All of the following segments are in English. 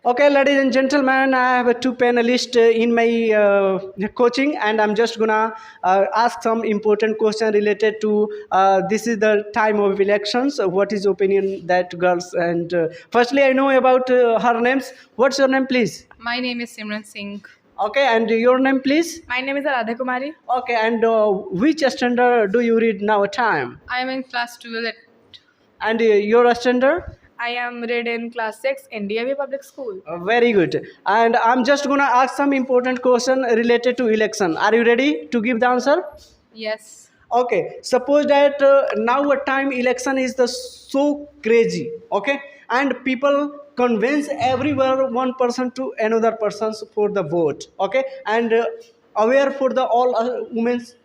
Okay, ladies and gentlemen, I have two panelists in my coaching, and I'm just gonna ask some important question related to this is the time of elections. What is opinion that girls? And firstly, I know about her names. What's your name, please? My name is Simran Singh. Okay, and your name, please. My name is Radha Kumari. Okay, and which standard do you read now? Time I am in class 12. and your standard? I am read in class 6 in DAV Public School. Very good. And I'm just gonna ask some important question related to election. Are you ready to give the answer? Yes. Okay. Suppose that now a time election is the so crazy. Okay, and people convince everywhere one person to another persons for the vote. Okay, and aware for the all women's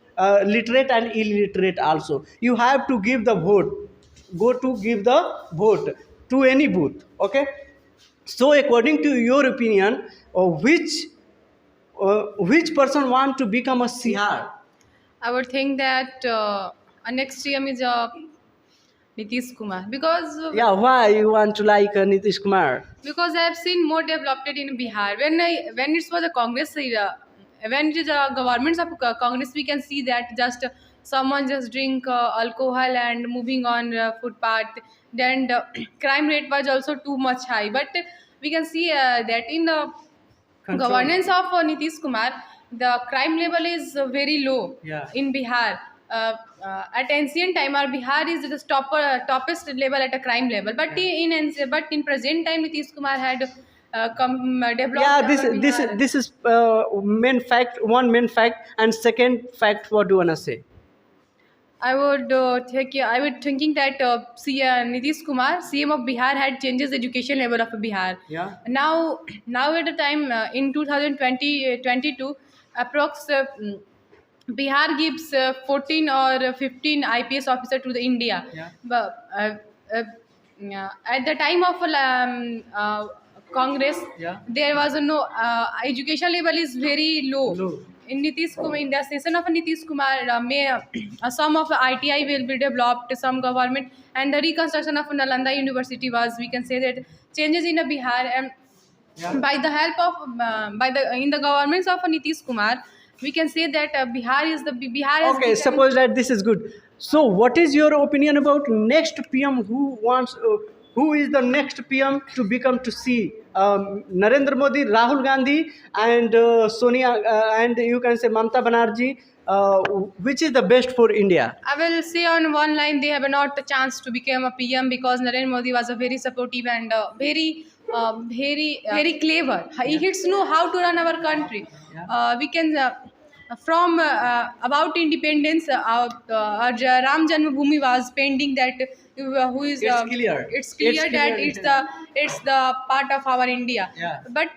literate and illiterate also. You have to give the vote. Go to give the vote to any booth. Okay, so according to your opinion, which person want to become a CR? I would think that next CM is Nitish Kumar Yeah, why you want to like Nitish Kumar? because I have seen more developed in Bihar. When it was a Congress era, when it is a governments of Congress, we can see that just someone just drink alcohol and moving on footpath. Then the crime rate was also too much high. But we can see that in the Control. governance of Nitish Kumar, the crime level is very low in Bihar. At ancient time, our Bihar is the toppest level at a crime level. But in present time, Nitish Kumar had developed. Yeah, our this Bihar. this is main fact. One main fact, and second fact. What do you wanna say? I would thinking that Nitish Kumar, CM of Bihar, had changes the education level of Bihar. Yeah. Now at the time in 2022, approx Bihar gives 14 or 15 IPS officer to the India. Yeah. But yeah, at the time of Congress, Yeah. there was no education level is very low. Low. In Nitish Kumar, in the session of Nitish Kumar, some of ITI will be developed, some government, and the reconstruction of Nalanda University was, we can say that changes in Bihar, and by the help of in the governments of Nitish Kumar, we can say that Bihar has Okay, become- suppose that this is good. So, what is your opinion about next PM? Who is the next PM to become to see Narendra Modi, Rahul Gandhi, and Sonia, and you can say Mamta Banerjee? Which is the best for India? I will say on one line, they have not a chance to become a PM because Narendra Modi was a very supportive and very clever. He know how to run our country. We can from about independence, Ram Janmabhoomi was pending that who is It's clear. It's clear It's that clear. it's the part of our India. Yeah. But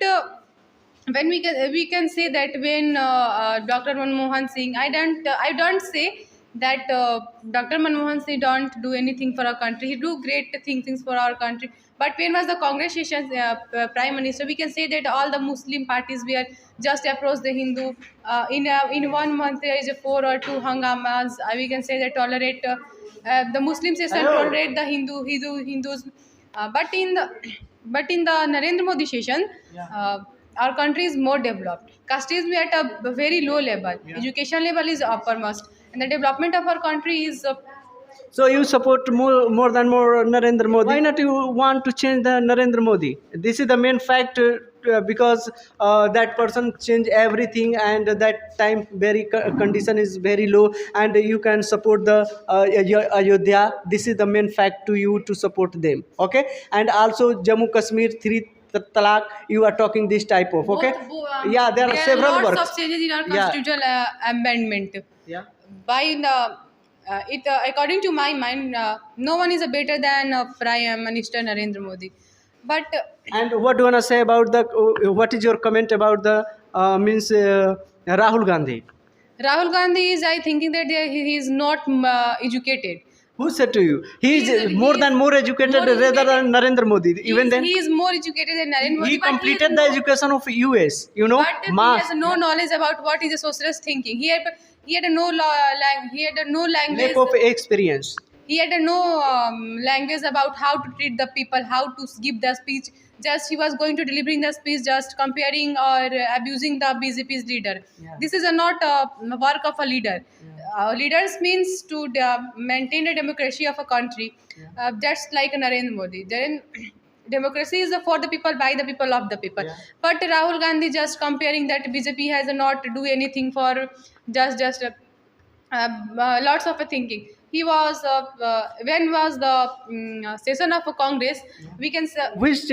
when we can say that when Dr. Manmohan Singh, I don't say that Dr. Manmohan Singh don't do anything for our country. He do great things for our country. But when was the Congress session prime minister, we can say that all the Muslim parties were just approach the Hindu. In 1 month there is a 4 or 2 hangamas. We can say that tolerate the Muslim session Hello. tolerate the Hindus. But in the Narendra Modi session, our country is more developed. Caste is at a very low level. Yeah. Education level is uppermost, and the development of our country is. So you support more than more Narendra Modi. Why not you want to change the Narendra Modi? This is the main fact because that person change everything, and that time very condition is very low, and you can support the Ayodhya. This is the main fact to you to support them. Okay, and also Jammu Kashmir 3 talaq. You are talking this type of okay. Yeah, there are several lots works. of changes in our Yeah. constitutional amendment. Yeah. By the according to my mind, no one is better than Prime Minister Narendra Modi. But And what do you wanna say about the? What is your comment about the means Rahul Gandhi? Rahul Gandhi is, I thinking that he is not educated. Who said to you? He is He is- more educated more rather educated. than Narendra Modi. Even then, He is more educated than Narendra Modi. he but completed is the no- education of US. You know, But he mass. has no knowledge about what is a socialist thinking. He had no language. Lack of experience. He had no language about how to treat the people, how to give the speech. just he was going to delivering the speech, just comparing or abusing the BJP's leader. Yeah. This is not a work of a leader. Leaders means to maintain the democracy of a country, just like Narendra Modi. Then democracy is for the people, by the people, of the people. Yeah. But Rahul Gandhi just comparing that BJP has not do anything for just lots of thinking. He was when was the session of Congress? We can say Which